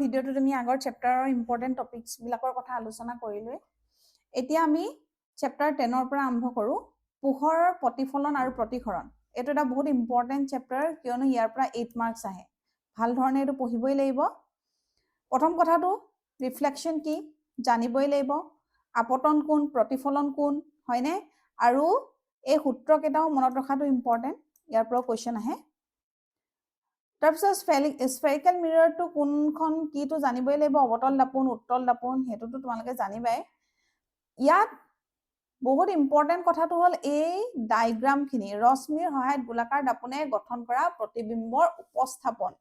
ভিডিঅ'টো তুমি আগৰ চেপ্টাৰৰ ইম্পৰ্টেণ্ট টপিকছবিলাকৰ কথা আলোচনা কৰিলোৱে। এতিয়া আমি চেপ্টাৰ 10ৰ পৰা আৰম্ভ কৰোঁ, পোহৰৰ প্ৰতিফলন আৰু প্ৰতিসৰণ। এইটো এটা বহুত ইম্পৰ্টেণ্ট চেপ্টাৰ, কিয়নো ইয়াৰ পৰা 8 মাৰ্কছ আহে। ভাল ধৰণে এইটো পঢ়িবই লাগিব। প্ৰথম কথাটো ৰিফ্লেকশ্যন কি জানিবই লাগিব, আপতন কোন, প্ৰতিফলন কোন, হয়নে? আৰু এই সূত্ৰকেইটাও মনত ৰখাটো ইম্পৰ্টেণ্ট, ইয়াৰ পৰা কুৱেশ্যন আহে। তাৰপিছত স্ফেৰিকেল মিৰৰটো কোনখন কিটো জানিবই লাগিব, অৱতল দাপোন, উত্তল দাপোন, সেইটোতো তোমালোকে জানিবাই। ইয়াত বহুত ইম্পৰ্টেণ্ট কথাটো হ'ল এই ডায়গ্ৰামখিনি, ৰশ্মিৰ সহায়ত গোলাকাৰ দাপোনে গঠন কৰা প্ৰতিবিম্বৰ উপস্থাপন।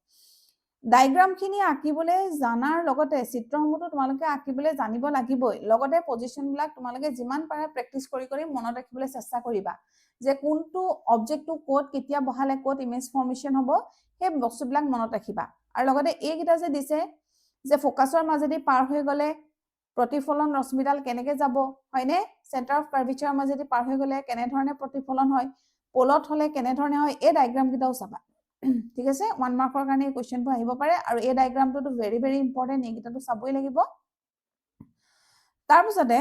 ডায়গ্ৰামখিনি আঁকিবলৈ জানাৰ লগতে চিত্ৰসমূহটো তোমালোকে আঁকিবলৈ জানিব লাগিবই, লগতে পজিশ্যনবিলাক তোমালোকে যিমান পাৰে প্ৰেক্টিচ কৰি কৰি মনত ৰাখিবলৈ চেষ্টা কৰিবা, যে কোনটো অবজেক্টটো ক'ত কেতিয়া বহালে ক'ত ইমেজ ফৰ্মেশ্যন হ'ব, সেই বস্তুবিলাক মনত ৰাখিবা। আৰু লগতে এইকেইটা যে দিছে যে ফ'কাছৰ মাজেদি পাৰ হৈ গ'লে প্ৰতিফলন ৰশ্মিডাল কেনেকৈ যাব, হয়নে? চেণ্টাৰ অফ কাৰ্ভেচাৰৰ মাজেদি পাৰ হৈ গ'লে কেনেধৰণে প্ৰতিফলন হয়, পলত হ'লে কেনেধৰণে হয়, এই ডায়গ্ৰামকেইটাও চাবা। ঠিক আছে, 1 মাৰ্কৰ কাৰণে এই কুৱেশ্যনটো আহিব পাৰে, আৰু এই ডায়গ্ৰামটোতো ভেৰি ভেৰি ইম্পৰ্টেণ্ট, এইকেইটাটো চাবই লাগিব। তাৰপিছতে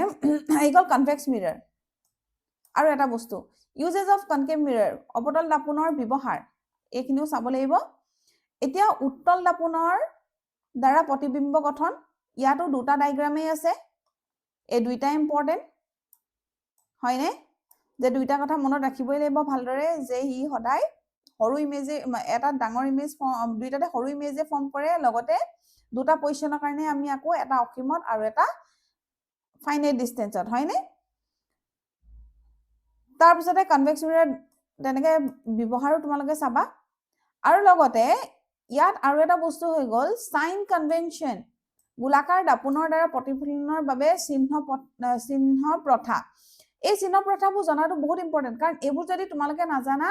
আহি গ'ল কনভেক্স মিৰৰ। আৰু এটা বস্তু, ইউজেছ অফ কনকেভ মিৰৰ, অৱতল দাপোনৰ ব্যৱহাৰ, এইখিনিও চাব লাগিব। এতিয়া উত্তল দাপোনৰ দ্বাৰা প্ৰতিবিম্ব গঠন, ইয়াতো দুটা ডায়গ্ৰামেই আছে, এই দুইটা ইম্পৰ্টেণ্ট, হয়নে? যে দুইটা কথা মনত ৰাখিবই লাগিব ভালদৰে, যে ই সদায় সৰু ইমেজে, এটা ডাঙৰ ইমেজ দুইটাতে সৰু ইমেজে ফৰ্ম কৰে, লগতে দুটা পজিশ্যনৰ কাৰণে আমি আকৌ এটা অসীমত আৰু এটা ফাইনাইট ডিষ্টেঞ্চত, হয়নে? তাৰপিছতে কনভেক্স মিৰৰ তেনেকৈ ব্যৱহাৰো তোমালোকে চাবা। আৰু লগতে ইয়াত আৰু এটা বস্তু হৈ গ'ল চাইন কনভেনশ্যন, গোলাকাৰ দাপোনৰ দ্বাৰা প্ৰতিফলনৰ বাবে চিহ্ন প্ৰথা। এই চিহ্ন প্ৰথাবোৰ জনাটো বহুত ইম্পৰ্টেণ্ট, কাৰণ এইবোৰ যদি তোমালোকে নাজানা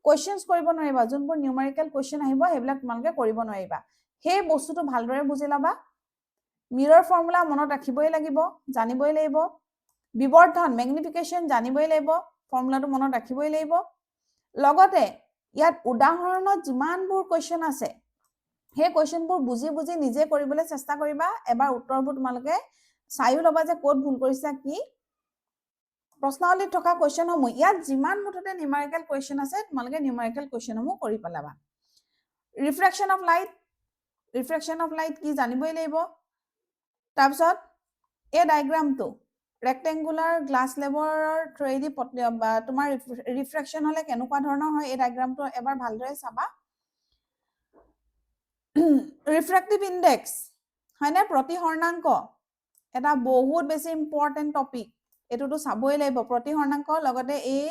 কুৱেশ্যনছ কৰিব নোৱাৰিবা, যোনবোৰ নিউমেৰিকেল কুৱেশ্যন আহিব সেইবিলাক তোমালোকে কৰিব নোৱাৰিবা। সেই বস্তুটো ভালদৰে বুজি ল'বা। মিৰৰ ফৰ্মুলা মনত ৰাখিবই লাগিব, জানিবই লাগিব। বিবৰ্ধন, মেগনিফিকেশ্যন জানিবই লাগিব, ফৰ্মুলাটো মনত ৰাখিবই লাগিব। লগতে ইয়াত উদাহৰণত যিমানবোৰ কুৱেশ্যন আছে সেই কুৱেশ্যনবোৰ বুজি বুজি নিজে কৰিবলৈ চেষ্টা কৰিবা। এবাৰ উত্তৰবোৰ তোমালোকে চাইও ল'বা যে ক'ত ভুল কৰিছা কি। প্ৰশ্নাৱলীত থকা কুৱেশ্যনসমূহ, ইয়াত যিমান মুঠতে নিউমেৰিকেল কুৱেশ্যন আছে তোমালোকে নিউমেৰিকেল কুৱেশ্যনসমূহ কৰি পেলাবা। ৰিফ্ৰেকশ্যন অফ লাইট কি জানিবই লাগিব। তাৰপিছত এই ডায়গ্ৰামটো ৰেক্টেংগুলাৰ গ্লাছ লেবৰ থ্ৰুৱেদি তোমাৰ ৰিফ্ৰেকশ্যন হ'লে কেনেকুৱা ধৰণৰ হয়, এই ডায়গ্ৰামটো এবাৰ ভালদৰে চাবা। ৰিফ্ৰেক্টিভ ইণ্ডেক্স, হয়নে? প্ৰতিহৰ্ণাংক এটা বহুত বেছি ইম্পৰ্টেণ্ট টপিক, এইটোতো চাবই লাগিব। প্ৰতিহৰ্ণাংক লগতে এই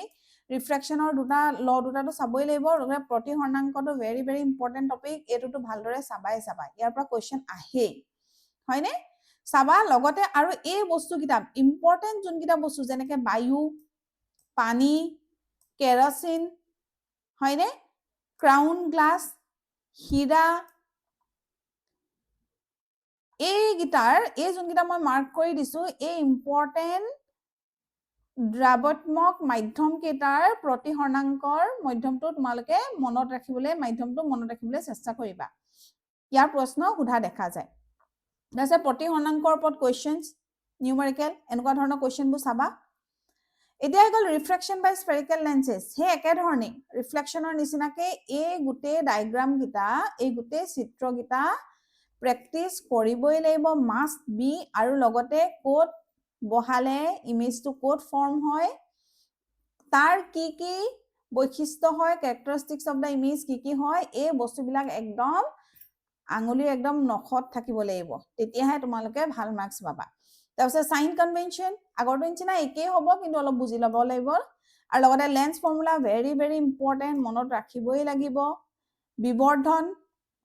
ৰিফ্ৰেকশ্যনৰ দুটাটো চাবই লাগিব, লগতে প্ৰতিহৰ্ণাংকটো ভেৰি ভেৰি ইম্পৰ্টেণ্ট টপিক, এইটোতো ভালদৰে চাবা। ইয়াৰ পৰা কুৱেশ্যন আহেই, হয়নে? চাবা। লগতে আৰু এই বস্তুকেইটা ইম্পৰ্টেণ্ট, যোনকেইটা বস্তু যেনেকৈ বায়ু, পানী, কেৰাচিন, হয়নে? ক্ৰাউন গ্লাছ, হীৰা, এইকেইটাৰ এই যোনকেইটা মই মাৰ্ক কৰি দিছো, এই ইম্পৰ্টেণ্ট দ্ৰাৱত্মক মাধ্যম কেইটাৰ প্ৰতিহৰ্ণাংকৰ মাধ্যমটো তোমালোকে মনত ৰাখিবলৈ চেষ্টা কৰিবা। ইয়াৰ প্ৰশ্ন সোধা দেখা যায়। তাৰপিছত প্ৰতিহৰ্ণাংকৰ ওপৰত কুৱেশ্যনছ, নিউমেৰিকেল, এনেকুৱা ধৰণৰ কুৱেশ্যনবোৰ চাবা। এতিয়া হৈ গ'ল ৰিফ্ৰেকশ্যন বাই স্ফেৰিকেল লেন্সেছ। সেই একেধৰণে ৰিফ্লেকশ্যনৰ নিচিনাকৈ এই গোটেই ডায়গ্ৰামকেইটা, এই গোটেই চিত্ৰকেইটা প্ৰেক্টিচ কৰিবই লাগিব, মাষ্ট বি। আৰু লগতে ক'ত বহালে ইমেজটো ক'ত ফৰ্ম হয়, তাৰ কি কি বৈশিষ্ট্য হয়, কেৰেক্টাৰিষ্টিক্স অফ দ্য ইমেজ কি কি হয়, এই বস্তুবিলাক একদম আঙুলিৰ একদম নখত থাকিব লাগিব, তেতিয়াহে তোমালোকে ভাল মাৰ্কছ পাবা। তাৰপিছত চাইন কনভেনশ্যন, আগৰটো নিচিনা একেই হ'ব, কিন্তু অলপ বুজি ল'ব লাগিব। আৰু লগতে lens formula very very important, মনত ৰাখিবই লাগিব। বিবৰ্ধন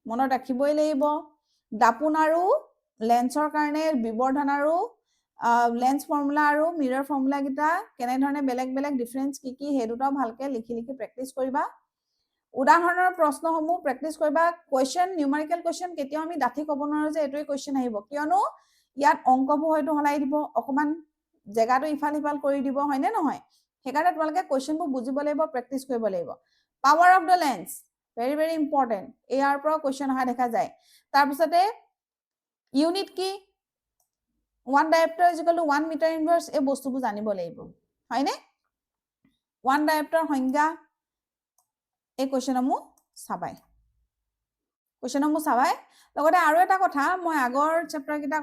মনত ৰাখিবই লাগিব। দাপোন আৰু লেন্সৰ কাৰণে বিবৰ্ধন আৰু লেন্স ফৰ্মুলা আৰু মিৰৰ ফৰ্মুলাকেইটা কেনেধৰণে বেলেগ বেলেগ ডিফাৰেঞ্চ কি কি, সেই দুটাও ভালকৈ লিখি লিখি প্ৰেক্টিচ কৰিবা। উদাহৰণৰ প্ৰশ্নসমূহ প্ৰেক্টিচ কৰিবা। কুৱেশ্যন, নিউমেৰিকেল কুৱেশ্যন কেতিয়াও আমি ডাঠি ক'ব নোৱাৰো যে এইটোৱে কুৱেশ্যন আহিব, কিয়নো ইয়াত অংকবোৰ হয়তো সলাই দিব, অকণমান জেগাটো ইফাল সিফাল কৰি দিব, হয়নে নহয়? সেইকাৰণে তোমালোকে কুৱেশ্যনবোৰ বুজিব লাগিব, প্ৰেক্টিচ কৰিব লাগিব। Power of the lens very very important, ইয়াৰ পৰাও কুৱেশ্যন অহা দেখা যায়। তাৰপিছতে ইউনিট কি 1 diopter is equal to 1 meter inverse এই বস্তুবোৰ জানিব লাগিব হয়নে 1 diopter সংজ্ঞা এই কোৱেশ্চনসমূহ চাবাই কোৱেশ্চনসমূহ চাবাই লগতে আৰু এটা কথা মই আগৰ চেপ্টাৰ কিটা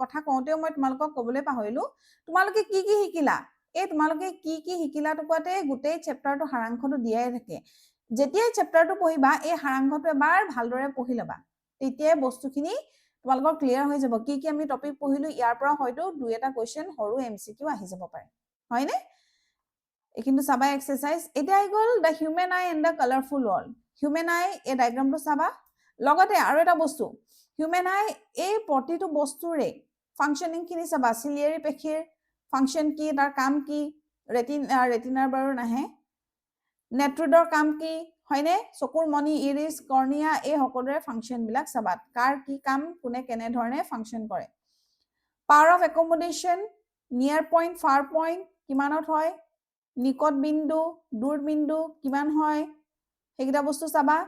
কথা কওঁতেও মই তোমালোকক ক'বলৈ পাহৰিলো তোমালোকে কি কি শিকিলা এই তোমালোকে কি কি শিকিলা টুকুৰাতে গোটেই চেপ্টাৰটো সাৰাংশটো দিয়াই থাকে যেতিয়াই চেপ্টাৰটো পঢ়িবা এই সাৰাংশটো এবাৰ ভালদৰে পঢ়ি ল'বা তেতিয়াই বস্তুখিনি তোমালোকৰ ক্লিয়াৰ হৈ যাব কি কি আমি টপিক পঢ়িলো ইয়াৰ পৰা হয়তো দুই এটা কোৱেশ্চন সৰু এমসিকিউ আহি যাব পাৰে হয়নে কিন্তু চাবা এক্সাৰসাইজ এটা আহি গ'ল the human eye and the colourful world human eye এই ডায়াগ্ৰামটো চাবা লগতে আৰু এটা বস্তু হিউমেন আই এই প্ৰতিটো বস্তুৰে ফাংশনিং খিনি চাবা চিলিয়াৰী পেশীৰ ফাংশন কি তাৰ কাম কি ৰেটিনাৰ বাৰু নাহে নেট্ৰোডৰ কাম কি হয়নে চকুৰ মণি ইৰিস কৰ্নিয়া এই সকলোৰে ফাংশন বিলাক চাবা কাৰ কি কাম কোনে কেনে ধৰণে ফাংশন কৰে পাৱাৰ অফ একমোডেশন নিয়াৰ পইণ্ট ফাৰ পইণ্ট কিমানত হয় নিকট বিন্দু দূৰ বিন্দু কিমান হয় সেইকেইটা বস্তু চাবা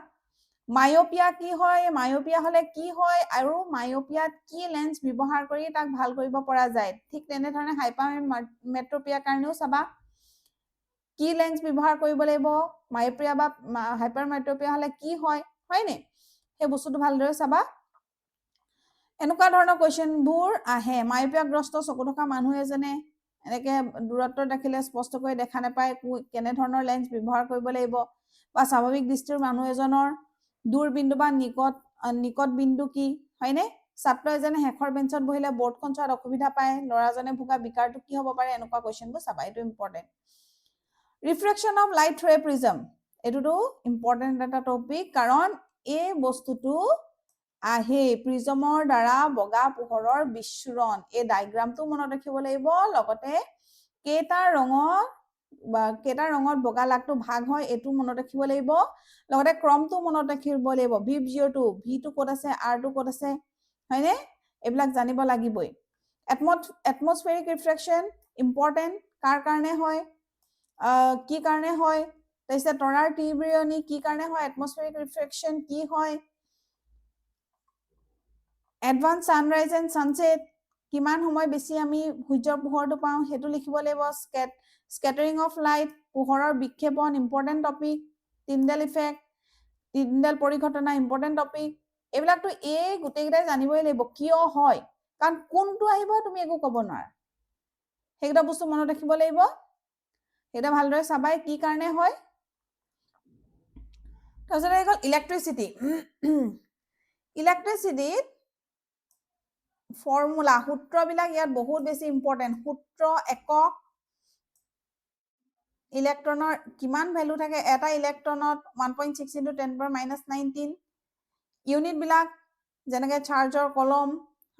মায়োপিয়া কি হয় মায়োপিয়া হলে কি হয় আৰু মায়োপিয়াত কি লেন্স ব্যৱহাৰ কৰি তাক ভাল কৰিব পৰা যায় ঠিক তেনে ধৰণে হাইপাৰমেট্ৰোপিয়াৰ কাৰণেও চাবা কি লেন্স ব্যৱহাৰ কৰিব লাগিব মায়োপিয়া বা হাইপাৰমেট্ৰোপিয়া হলে কি হয় হয়নে সেই বস্তুটো ভালদৰে চাবা এনেকুৱা ধৰণৰ কোৱেশ্চনবোৰ আহে মায়োপিয়াগ্ৰস্ত চকু থকা মানুহ এজনে এনেকে দূৰত্ব দেখিলে স্পষ্টকৈ দেখা নাপায় কেনে ধৰণৰ লেন্স ব্যৱহাৰ কৰিব লাগিব বা স্বাভাৱিক দৃষ্টিৰ মানুহ এজনৰ দূৰ বিন্দু বা নিকট বিন্দু কি হয়নে ছাত্ৰ এজনে শেষৰ বেঞ্চত বহিলে বৰ্ডখন চোৱাত অসুবিধা পায় ল'ৰাজনে ভোগা বিকাৰটো কি হ'ব পাৰে এনেকুৱা কোৱেশ্চনবোৰ চাবা এইটো important reflection of light through A prism এইটোতো ইম্পৰ্টেণ্ট এটা টপিক কাৰণ এই বস্তুটো আহে প্ৰিজমৰ দ্বাৰা বগা পোহৰৰ বিচ্ছুৰণ এই ডায়াগ্ৰামটো মনত ৰাখিব লাগিব লগতে কেইটা ৰঙত বগা লাগটো ভাগ হয় এইটো মনত ৰাখিব লাগিব লগতে ক্ৰমটো মনত ৰাখিব লাগিব V02 V2 ক'ত আছে R2 ক'ত আছে হয়নে এইবিলাক জানিব লাগিবই এটমস্ফেৰিক ৰিফ্ৰেকশ্যন ইম্পৰ্টেণ্ট কাৰ কাৰণে হয় কি কাৰণে হয় তাৰপিছত তৰাৰ তীব্ৰয়নি কি কাৰণে হয় এটমস্ফেৰিক ৰিফ্ৰেকশ্যন কি হয় এডভান্স সানৰাইজ এণ্ড সানছেট কিমান সময় বেছি আমি সূৰ্যৰ পোহৰটো পাওঁ সেইটো লিখিব লাগিব স্কেটাৰিং অফ লাইট পোহৰৰ বিক্ষেপণ important topic Tyndall effect Tyndall পৰিঘটনা ইম্পৰ্টেণ্ট টপিক এইবিলাকতো এই গোটেইকেইটাই জানিবই লাগিব কিয় হয় কাৰণ কোনটো আহিব তুমি একো ক'ব নোৱাৰা সেইকেইটা বস্তু মনত ৰাখিব লাগিব এটা ভালদৰে চাবাই কি কাৰণে হয় তাৰপিছত আহি গ'ল ইলেক্ট্ৰিচিটিত ফৰ্মুলা সূত্ৰবিলাক ইয়াত বহুত বেছি ইম্পৰ্টেণ্ট সূত্ৰ একক ইলেক্ট্ৰনৰ কিমান ভ্যালু থাকে এটা ইলেক্ট্ৰনত 1.6 × 10⁻⁻19 ইউনিট বিলাক যেনেকৈ চাৰ্জৰ কলম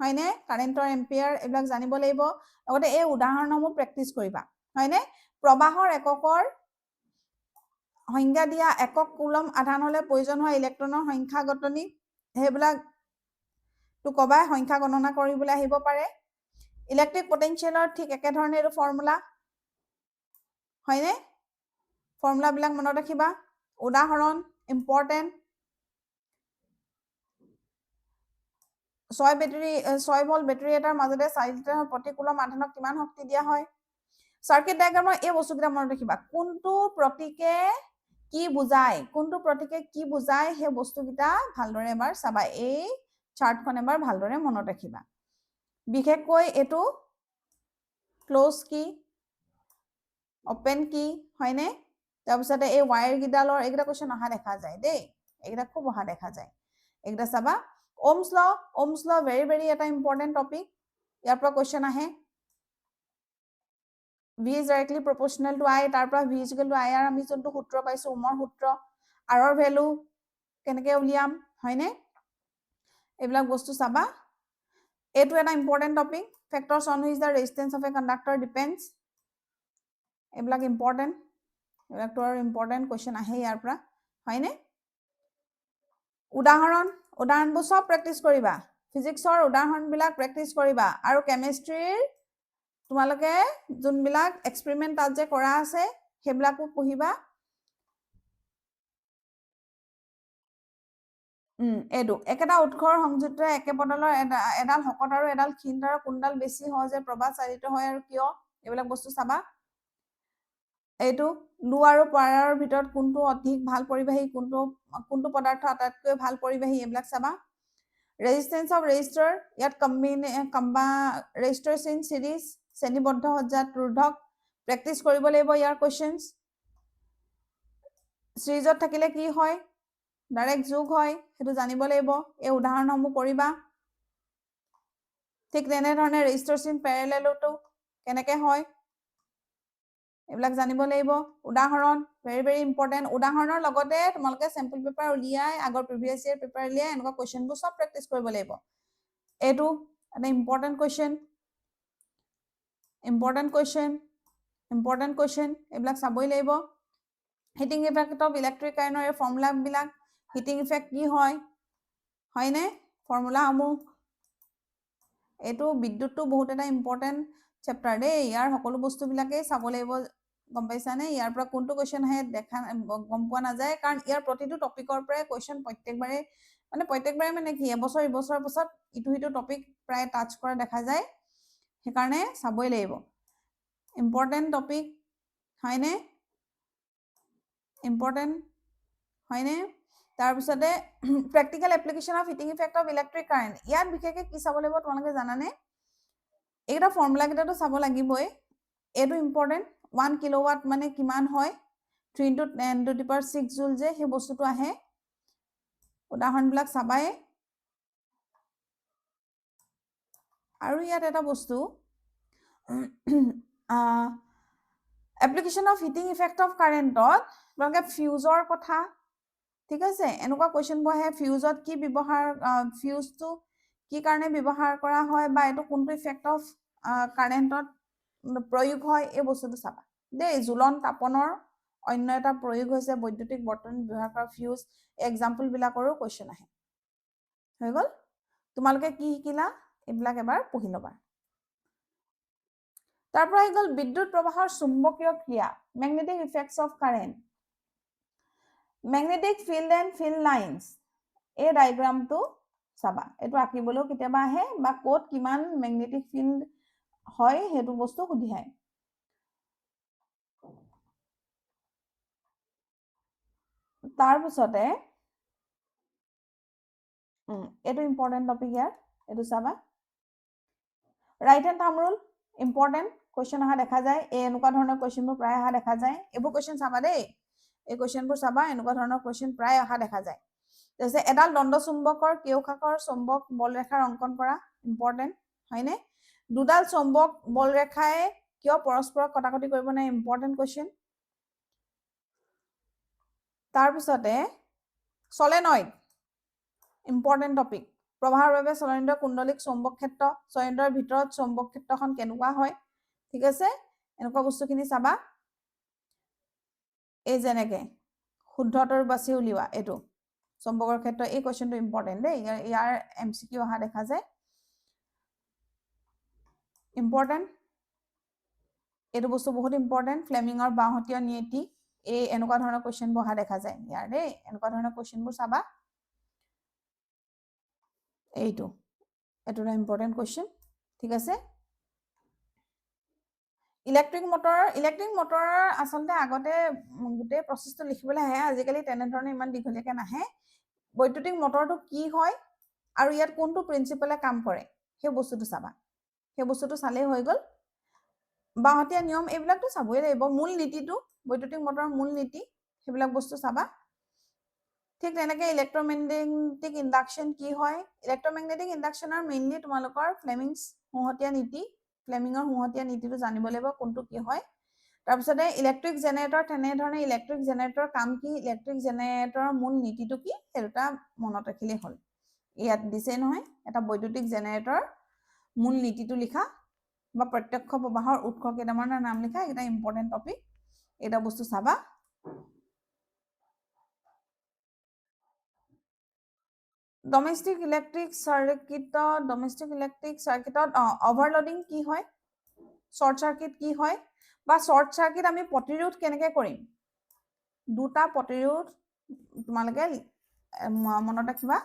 হয়নে কাৰেণ্টৰ এম্পিয়াৰ এইবিলাক জানিব লাগিব লগতে এই উদাহৰণসমূহ প্ৰেক্টিচ কৰিবা হয়নে প্ৰবাহৰ এককৰ সংজ্ঞা দিয়া একক কুলম আধান হলে প্ৰয়োজন হোৱা ইলেক্ট্ৰনৰ সংখ্যা গঠনি সেইবিলাক তো কবাই সংখ্যা গণনা কৰিবলৈ আহিব পাৰে ইলেক্ট্ৰিক পটেনশিয়েলৰ ঠিক একে ধৰণে এইটো ফৰ্মুলা হয়নে ফৰ্মুলা বিলাক মনত ৰাখিবা উদাহৰণ ইম্পৰ্টেণ্ট 6 ভোল্ট বেটাৰী এটাৰ মাজতে 4 লিটাৰ প্ৰতি কুলম আধানক কিমান শক্তি দিয়া হয় সাৰ্কিট ডায়াগ্ৰামৰ এই বস্তুকেইটা মনত ৰাখিবা কোনটো প্ৰতীকে কি বুজায় সেই বস্তুকেইটা ভালদৰে এবাৰ চাবা এই চাৰ্টখন এবাৰ ভালদৰে মনত ৰাখিবা বিশেষকৈ এইটো ক্লোজ কি ওপেন কি হয়নে তাৰপিছতে এই ওয়্যাৰ গিডালৰ এইকেইটা কোৱেশ্চন অহা দেখা যায় দেই এইকেইটা খুব অহা দেখা যায় এইকেইটা চাবা ওমছ ল ভেৰি ভেৰি এটা ইম্পৰ্টেণ্ট টপিক ইয়াৰ পৰা কোৱেশ্চন আহে V is directly proportional to I তাৰ পৰা V is equal to IR আমি যোনটো সূত্ৰ পাইছো ওমৰ সূত্ৰ Rৰ ভ্যালু কেনেকৈ উলিয়াম হয়নে এইবিলাক বস্তু চাবা এইটো এটা important topic factors on which the resistance of A conductor depends এইবিলাক ইম্পৰ্টেণ্ট এইবিলাকতো আৰু ইম্পৰ্টেণ্ট কোৱেশ্চন আহে ইয়াৰ পৰা হয়নে উদাহৰণবোৰ সব প্ৰেক্টিচ কৰিবা ফিজিক্সৰ উদাহৰণবিলাক প্ৰেক্টিচ কৰিবা আৰু কেমিষ্ট্ৰিৰ তোমালোকে যোনবিলাক এক্সপেৰিমেন্ট তাত যে কৰা আছে সেইবিলাকো পঢ়িবা এইটো একেটা উৎসৰ সংযুক্ত একে পদলৰ এডাল শকত আৰু এডাল ক্ষীণ তাৰৰ কোনডাল বেছি সহজে প্ৰবাহ চালিত হয় আৰু কিয় এইবিলাক বস্তু চাবা এইটো লু আৰু পাৰৰ ভিতৰত কোনটো অধিক ভাল পৰিবাহী কোনটো পদাৰ্থ আটাইতকৈ ভাল পৰিবাহী এইবিলাক চাবা ৰেজিষ্টেন্স অফ ৰেজিষ্টাৰ ইয়াত ৰেজিষ্টাৰ্ছ ইন সিৰিজ শ্ৰেণীবদ্ধ সজ্জাত ৰোধক প্ৰেক্টিচ কৰিব লাগিব ইয়াৰ কোৱেশ্চনছ সিৰিজত থাকিলে কি হয় ডাইৰেক্ট যোগ হয় সেইটো জানিব লাগিব এই উদাহৰণসমূহ কৰিবা ঠিক তেনেধৰণে ৰেজিষ্টাৰ্ছ ইন পেৰেলেলতো কেনেকৈ হয় এইবিলাক জানিব লাগিব উদাহৰণ ভেৰি ভেৰি ইম্পৰ্টেণ্ট উদাহৰণৰ লগতে তোমালোকে চেম্পল পেপাৰ উলিয়াই আগৰ প্ৰিভিয়াছ ইয়েৰ পেপাৰ উলিয়াই এনেকুৱা কুৱেশ্যনবোৰ চব প্ৰেক্টিচ কৰিব লাগিব এইটো এটা ইম্পৰ্টেণ্ট কুৱেশ্যন এইবিলাক চাবই লাগিব হিটিং ইফেক্ট অফ ইলেক্ট্ৰিক কাৰেণ্টৰ এই ফৰ্মুলাবিলাক হিটিং ইফেক্ট কি হয় হয়নে ফৰ্মুলাসমূহ এইটো বিদ্যুৎটো বহুত এটা ইম্পৰ্টেণ্ট চেপ্টাৰ দেই ইয়াৰ সকলো বস্তুবিলাকেই চাব লাগিব গম পাইছানে ইয়াৰ পৰা কোনটো কুৱেশ্যন আহে দেখা গম পোৱা নাযায় কাৰণ ইয়াৰ প্ৰতিটো টপিকৰ পৰাই কুৱেশ্যন প্ৰত্যেকবাৰে মানে কি এবছৰ ইবছৰৰ পাছত ইটো সিটো টপিক প্ৰায় টাচ কৰা দেখা যায় সেইকাৰণে চাবই লাগিব ইম্পৰ্টেণ্ট টপিক হয়নে তাৰপিছতে practical application of heating effect of electric current ইয়াত বিশেষকৈ কি চাব লাগিব তোমালোকে জানানে এইকেইটা ফৰ্মুলাকেইটাতো চাব লাগিবই এইটো ইম্পৰ্টেণ্ট 1 কিলোৱাট মানে কিমান হয় 3 × 10⁶ জুল যে সেই বস্তুটো আহে উদাহৰণবিলাক চাবাই আৰু ইয়াত এটা বস্তু application of heating effect of কাৰেণ্টত তোমালোকে ফিউজৰ কথা ঠিক আছে এনেকুৱা কুৱেশ্যনবোৰ আহে ফিউজত কি ব্যৱহাৰ ফিউজটো কি কাৰণে ব্যৱহাৰ কৰা হয় বা এইটো কোনটো ইফেক্ট অফ কাৰেণ্টত প্ৰয়োগ হয় এই বস্তুটো চাবা দেই জ্বলন তাপনৰ অন্য এটা প্ৰয়োগ হৈছে বৈদ্যুতিক বৰ্তনী ব্যৱহাৰ কৰা ফিউজ এক্সাম্পলবিলাকৰো কুৱেশ্যন আহে হৈ গ'ল তোমালোকে কি শিকিলা এইবিলাক এবাৰ পঢ়ি ল'বা তাৰ পৰা আহি গ'ল বিদ্যুৎ প্ৰবাহৰ চুম্বকীয় ক্ৰিয়া magnetic effects of current magnetic field and field lines এই ডায়েগ্ৰামটো চাবা এইটো আঁকিবলৈও কেতিয়াবা আহে বা ক'ত কিমান মেগনেটিক ফিল্ড হয় সেইটো বস্তু সুধিয়ায় তাৰপিছতে এইটো ইম্পৰ্টেণ্ট টপিক ইয়াৰ এইটো চাবা right hand thumb rule important question অহা দেখা যায় এই এনেকুৱা ধৰণৰ কুৱেশ্যনবোৰ প্ৰায় অহা দেখা যায় এইবোৰ কুৱেশ্যন চাবা দেই এই কুৱেশ্যনবোৰ চাবা এনেকুৱা ধৰণৰ কুৱেশ্যন প্ৰায় অহা দেখা যায় তাৰপিছত এডাল দণ্ড চুম্বকৰ কেওশাখৰ চুম্বক বলৰেখাৰ অংকন কৰা ইম্পৰ্টেণ্ট হয়নে দুডাল চুম্বক বলৰেখাই কিয় পৰস্পৰক কটাকটি কৰিব নোৱাৰে ইম্পৰ্টেণ্ট কুৱেশ্যন তাৰপিছতে সলেনয়েড ইম্পৰ্টেণ্ট টপিক প্ৰবাহৰ বাবে সলেনয়েডৰ কুণ্ডলিক চৌম্বক ক্ষেত্ৰ সলেনয়েডৰ ভিতৰত চৌম্বক ক্ষেত্ৰখন কেনেকুৱা হয় ঠিক আছে এনেকুৱা বস্তুখিনি চাবা এই যেনেকৈ শুদ্ধতৰ বাছি উলিওৱা এইটো চৌম্বকৰ ক্ষেত্ৰ এই কুৱেশ্যনটো ইম্পৰ্টেণ্ট দেই ইয়াৰ MCQ অহা দেখা যায় ইম্পৰ্টেণ্ট এইটো বস্তু বহুত ইম্পৰ্টেণ্ট ফ্লেমিঙৰ বাঁহতীয়া নীতি এই এনেকুৱা ধৰণৰ কুৱেশ্যনবোৰ অহা দেখা যায় ইয়াৰ দেই এনেকুৱা ধৰণৰ কুৱেশ্যনবোৰ চাবা এইটো এটা ইম্পৰ্টেণ্ট কুৱেশ্যন ঠিক আছে ইলেক্ট্ৰিক মটৰৰ আচলতে আগতে গোটেই প্ৰচেছটো লিখিবলৈ আহে আজিকালি তেনেধৰণে ইমান দীঘলীয়াকৈ নাহে বৈদ্যুতিক মটৰটো কি হয় আৰু ইয়াত কোনটো প্ৰিন্সিপালে কাম কৰে সেই বস্তুটো চাবা সেই বস্তুটো চালেই হৈ গ'ল বাঁহতীয়া নিয়ম এইবিলাকতো চাবই লাগিব মূল নীতিটো বৈদ্যুতিক মটৰৰ মূল নীতি সেইবিলাক বস্তু চাবা ঠিক তেনেকৈ ইলেক্ট্ৰমেগনেটিক ইণ্ডাকশ্যন কি হয় ইলেক্ট্ৰমেগনেটিক ইণ্ডাকশ্যনৰ মেইনলি তোমালোকৰ ফ্লেমিঙৰ হুহঁতীয়া নীতিটো জানিব লাগিব কোনটো কি হয় তাৰপিছতে ইলেক্ট্ৰিক জেনেৰেটৰ তেনেধৰণে ইলেক্ট্ৰিক জেনেৰেটৰৰ কাম কি ইলেক্ট্ৰিক জেনেৰেটৰৰ মূল নীতিটো কি সেই দুটা মনত ৰাখিলেই হ'ল ইয়াত দিছে নহয় এটা বৈদ্যুতিক জেনেৰেটৰ মূল নীতিটো লিখা বা প্ৰত্যক্ষ প্ৰবাহৰ উৎস কেইটামানৰ নাম লিখা এটা ইম্পৰ্টেণ্ট টপিক এটা বস্তু চাবা ডমেষ্টিক ইলেক্ট্ৰিক চাৰ্কিটত অভাৰলোডিং কি হয় শ্বৰ্ট চাৰ্কিট কি হয় বা শ্বৰ্ট চাৰ্কিট আমি প্ৰতিৰোধ কেনেকৈ কৰিম দুটা প্ৰতিৰোধ তোমালোকে মনত ৰাখিবা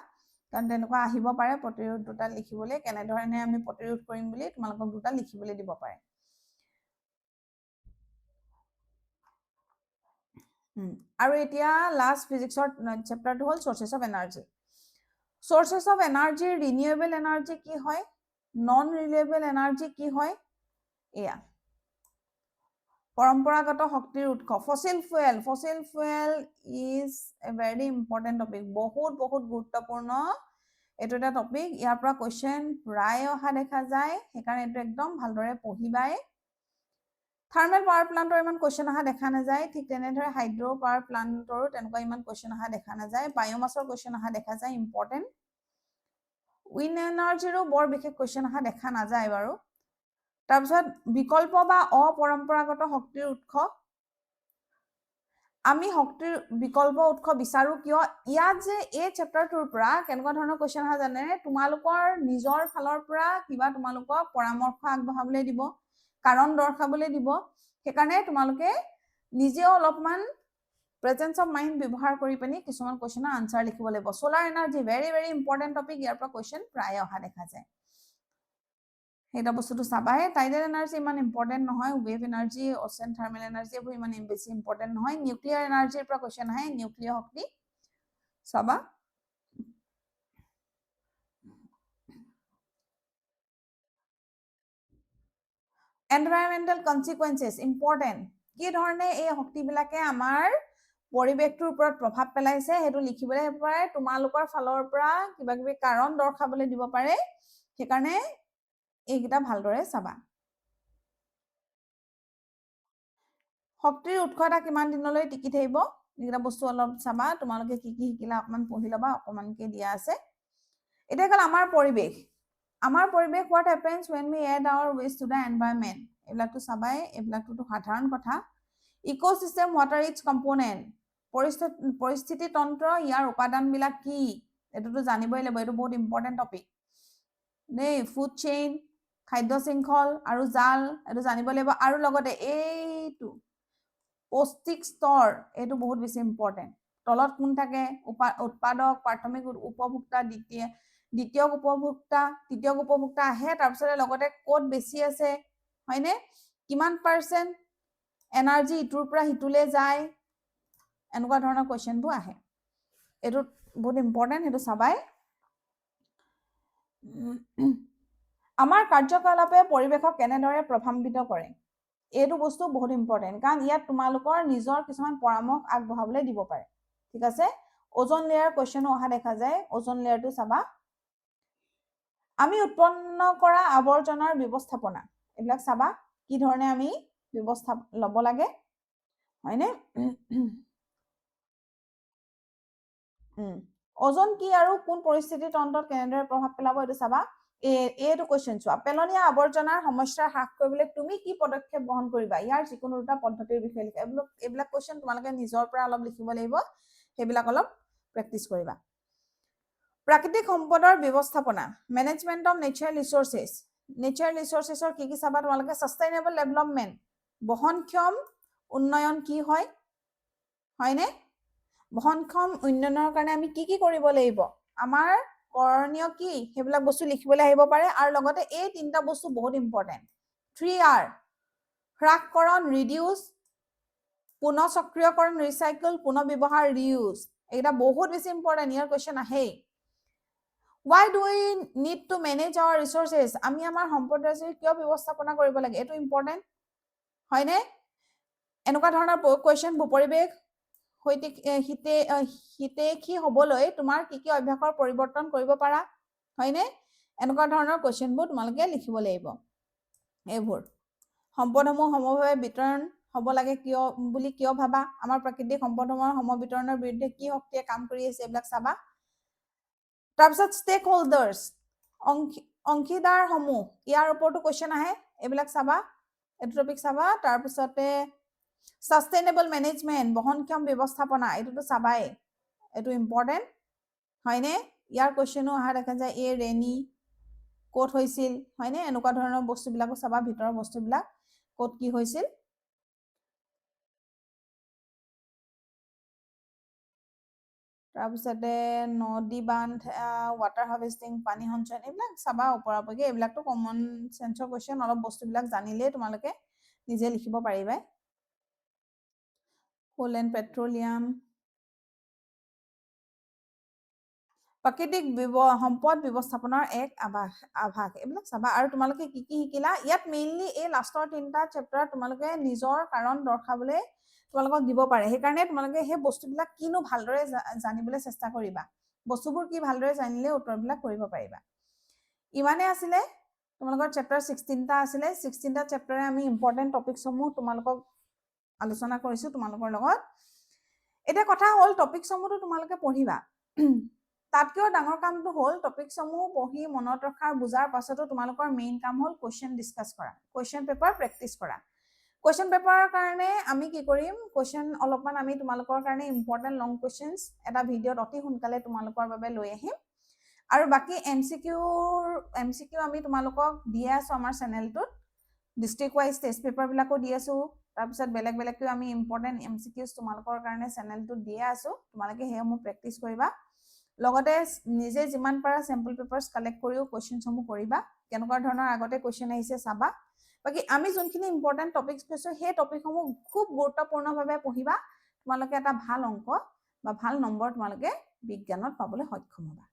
কাৰণ তেনেকুৱা আহিব পাৰে প্ৰতিৰোধ দুটা লিখিবলৈ কেনেধৰণে আমি প্ৰতিৰোধ কৰিম বুলি তোমালোকক দুটা লিখিবলৈ দিব পাৰে আৰু এতিয়া লাষ্ট ফিজিক্সৰ চেপ্টাৰটো হ'ল sources of energy sources of energy renewable energy কি হয় নন ৰিনিউৱেবল এনাৰ্জি কি হয় এয়া পৰম্পৰাগত শক্তিৰ উৎস fossil fuel is a very important topic বহুত গুৰুত্বপূৰ্ণ এইটো এটা টপিক ইয়াৰ পৰা কোৱেশ্চন প্ৰায় অহা দেখা যায় সেইকাৰণে এইটো একদম ভালদৰে পঢ়িবাই থাৰ্মেল পাৱাৰ প্লান্টৰ ইমান কোৱেশ্চন অহা দেখা নাযায় ঠিক তেনেদৰে হাইড্ৰ পাৱাৰ প্লান্টৰো তেনেকুৱা ইমান কোৱেশ্চন অহা দেখা নাযায় বায়োমাছৰ কোৱেশ্চন অহা দেখা যায় ইম্পৰ্টেণ্ট উইণ্ড এনাৰ্জিৰো বৰ বিশেষ কোৱেশ্চন অহা দেখা নাযায় বাৰু তাৰপিছত বিকল্প বা অপৰম্পৰাগত শক্তিৰ উৎস আমি শক্তিৰ বিকল্প উৎস বিচাৰো কিয় ইয়াত যে এই চেপ্টাৰটোৰ পৰা কেনেকুৱা ধৰণৰ কোৱেশ্চন অহা জানে তোমালোকৰ নিজৰ ফালৰ পৰা কিবা তোমালোকক পৰামৰ্শ আগবঢ়াবলৈ দিব কাৰণ দৰ্শাবলৈ দিব সেইকাৰণে তোমালোকে নিজেও অলপমান প্ৰেজেন্স অফ মাইন্ড ব্যৱহাৰ কৰি পিনি কিছুমান কোৱেশ্চনৰ আনসাৰ লিখিব লাগিব solar energy very important topic ইয়াৰ পৰা কোৱেশ্চন প্ৰায় অহা দেখা যায় এটা বস্তুটো চাবাই টাইডেল এনাৰ্জি ইমান ইম্পৰ্টেণ্ট নহয় wave energy ocean thermal energy এইবোৰ ইমান বেছি ইম্পৰ্টেণ্ট নহয় নিউক্লিয়াৰ এনাৰ্জিৰ পৰা কোৱেশ্চন আহে নিউক্লিয়াৰ শক্তি চাবা এনভাইৰনমেন্টেল কনসিকুৱেন্সেস ইম্পৰ্টেণ্ট কি ধৰণে এই শক্তিবিলাকে আমাৰ পৰিৱেশটোৰ ওপৰত প্ৰভাৱ পেলাইছে সেইটো লিখিবলৈ পাৰে তোমালোকৰ ফালৰ পৰা কিবা কিবি কাৰণ দৰ্শাবলৈ দিব পাৰে সেইকাৰণে এইকেইটা ভালদৰে চাবা শক্তিৰ উৎস এটা কিমান দিনলৈ টিকি থাকিব এইকেইটা বস্তু অলপ চাবা তোমালোকে কি কি শিকিলা অকমান পঢ়ি ল'বা অকমানকে দিয়া আছে এতিয়া গ'ল আমাৰ পৰিৱেশ what happens when we add our waste to the environment এইবিলাকটো চাবাই এইবিলাকটো সাধাৰণ কথা ইকোসিস্টেম water its component পৰিস্থিতি তন্ত্ৰ ইয়াৰ উপাদানবিলাক কি এটোটো জানিবই লাগিব এটো বহুত ইম্পৰ্টেন্ট টপিক নেই ফুড চেইন খাদ্য শৃংখল আৰু জাল এটো জানিব লাগিব আৰু লগতে এইটো পৌষ্টিক স্তৰ এটো বহুত বেছি ইম্পৰ্টেন্ট তলত কোন থাকে উৎপাদক প্ৰাথমিক উপভোক্তা দ্বিতীয় উপভোক্তা তৃতীয় উপভোক্তা আহে তাৰ পিছতে লগতে কোড বেছি আছে হয়নে কিমান পাৰ্সেন্ট এনাৰ্জি ইটোৰ পৰা হিতুলে যায় এনেকুৱা ধৰণৰ কোৱেশ্চনবোৰ আহে এটো বহুত ইম্পৰ্টেন্ট এটো চাবাই আমাৰ কাৰ্যকলাপে পৰিৱেশক কেনেদৰে প্ৰভাৱিত কৰে এইটো বস্তু বহুত ইম্পৰ্টেন্ট কাৰণ ইয়াত তোমালোকৰ নিজৰ কিছুমান পৰামৰ্শ আগবঢ়াবলৈ দিব পাৰে ঠিক আছে ওজন লেয়াৰ কোৱেশ্চনো অহা দেখা যায় ওজন লেয়াৰটো চাবা আমি উৎপন্ন কৰা আৱৰ্জনাৰ ব্যৱস্থাপনা এইবিলাক চাবা কি ধৰণে আমি ব্যৱস্থা লব লাগে হয়নে ওজন কি আৰু কোন পৰিস্থিতি তন্ত্ৰত কেনেদৰে প্ৰভাৱ পেলাব এইটো চাবা এইটো কোৱেশ্চন চোৱা পেলনীয়া আৱৰ্জনাৰ সমস্যা হ্ৰাস কৰিবলৈ তুমি কি পদক্ষেপ গ্ৰহণ কৰিবা ইয়াৰ যিকোনো দুটা পদ্ধতিৰ বিষয়ে লিখা এইবিলাক কোৱেশ্চন তোমালোকে নিজৰ পৰা অলপ লিখিব লাগিব সেইবিলাক অলপ প্ৰেক্টিস কৰিবা প্ৰাকৃতিক সম্পদৰ ব্যৱস্থাপনা মেনেজমেন্ট অফ নেচাৰেল ৰিসোৰ্সেছৰ কি চাবা তোমালোকে সাস্টেইনেবল ডেভেলপমেন্ট বহনক্ষম উন্নয়ন কি হয় হয়নে বহনক্ষম উন্নয়নৰ কাৰণে আমি কি কৰিব লাগিব আমাৰ কৰণীয় কি সেইবিলাক বস্তু লিখিবলৈ আহিব পাৰে আৰু লগতে এই তিনটা বস্তু বহুত ইম্পৰ্টেন্ট 3R হ্ৰাসকৰণ ৰিডিউস পুনঃচক্ৰিয়কৰণ ৰিসাইকেল পুনঃব্যৱহাৰ ৰিউজ এটা বহুত বেছি ইম্পৰ্টেন্ট ইয়াৰ কোৱেশ্চন আহে why do we need to manage our resources আমি আমাৰ সম্পদৰাজি কিয় ব্যৱস্থাপনা কৰিব লাগে এটো ইম্পৰ্টেন্ট হয়নে এনেকুৱা ধৰণৰ কোৱেশ্চন পৰিৱেশ হিতেখি হবলৈ তোমাৰ কি অভ্যাসৰ পৰিৱৰ্তন কৰিব পাৰা হয়নে এনেকুৱা ধৰণৰ কোৱেশ্চনবোৰ তোমালোকে লিখিব লাগিব এইবোৰ সম্পদসমূহ সমভাৱে বিতৰণ হ'ব লাগে কিয় বুলি কিয় ভাবা আমাৰ প্ৰাকৃতিক সম্পদসমূহৰ সমবিতৰণৰ বিৰুদ্ধে কি শক্তিয়ে কাম কৰি আছে এইবিলাক চাবা তাৰপিছত ষ্টেক হোল্ডাৰ্স অংশীদাৰ সমূহ ইয়াৰ ওপৰতো কোৱেশ্চন আহে এইবিলাক চাবা এটো টপিক চাবা তাৰপিছতে সাস্টেইনেবল মেনেজমেন্ট বহনক্ষম ব্যৱস্থাপনা এটোটো চাবাই এটো ইম্পৰ্টেন্ট হয়নে ইয়াৰ কোৱেশ্চনো অহা দেখা যায় এই ৰেনি কোট হৈছিল হয়নে এনেকুৱা ধৰণৰ বস্তুবিলাকো চাবা ভিতৰৰ বস্তুবিলাক কোট কি হৈছিল তাৰপিছতে নদী বান্ধ, ৱাটাৰ হাৰ্ভেষ্টিং, পানী সঞ্চয়ন, এইবিলাক চাবা ওপৰাপৰি। এইবিলাকতো কমন চেঞ্চৰ কুৱেশ্যন, অলপ বস্তুবিলাক জানিলেই তোমালোকে নিজে লিখিব পাৰিবা। কোল এণ্ড পেট্ৰলিয়াম, প্ৰাকৃতিক সম্পদ ব্যৱস্থাপনাৰ এক আভাস, এইবিলাক চাবা। আৰু তোমালোকে কি কি শিকিলা ইয়াত, মেইনলি এই লাষ্টৰ 3টা চেপ্টাৰত তোমালোকে নিজৰ কাৰণ দৰ্শাবলৈ তোমালোকক দিব পাৰে। সেইকাৰণে তোমালোকে সেই বস্তুবিলাক কিনো ভালদৰে জানিবলৈ চেষ্টা কৰিবা। বস্তুবোৰ কি ভালদৰে জানিলে উত্তৰবিলাক কৰিব পাৰিবা। ইমানে আছিলে তোমালোকৰ চেপ্টাৰ 16টা আছিলে। 16টা চেপ্টাৰে আমি ইম্পৰ্টেণ্ট টপিকসমূহ তোমালোকক আলোচনা কৰিছো তোমালোকৰ লগত। এতিয়া কথা হ'ল টপিকসমূহতো তোমালোকে পঢ়িবা, তাতকৈও ডাঙৰ কামটো হ'ল টপিকসমূহ পঢ়ি মনত ৰখাৰ বুজাৰ পাছতো তোমালোকৰ মেইন কাম হ'ল কুৱেশ্যন ডিছকাছ কৰা, কুৱেশ্যন পেপাৰ প্ৰেক্টিছ কৰা। কুৱেশ্যন পেপাৰৰ কাৰণে আমি কি কৰিম, কুৱেশ্যন অলপমান আমি তোমালোকৰ কাৰণে ইম্পৰ্টেণ্ট লং কুৱেশ্যনছ এটা ভিডিঅ'ত অতি সোনকালে তোমালোকৰ বাবে লৈ আহিম। আৰু বাকী MCQ আমি তোমালোকক দিয়ে আছো আমাৰ চেনেলটোত। ডিষ্ট্ৰিক্ট ৱাইজ টেষ্ট পেপাৰবিলাকো দি আছো। তাৰপিছত বেলেগকৈ আমি ইম্পৰ্টেণ্ট MCQs তোমালোকৰ কাৰণে চেনেলটোত দিয়ে আছো। তোমালোকে সেইসমূহ প্ৰেক্টিছ কৰিবা। লগতে নিজে যিমান পাৰা চেম্পল পেপাৰ্ছ কালেক্ট কৰিও কুৱেশ্যনসমূহ কৰিবা। কেনেকুৱা ধৰণৰ আগতে কুৱেশ্যন আহিছে চাবা। বাকী আমি যোনখিনি ইম্পৰ্টেণ্ট টপিকছ কৈছোঁ সেই টপিকসমূহ খুব গুৰুত্বপূৰ্ণভাৱে পঢ়িবা। তোমালোকে এটা ভাল অংক বা ভাল নম্বৰ তোমালোকে বিজ্ঞানত পাবলৈ সক্ষম হ'বা।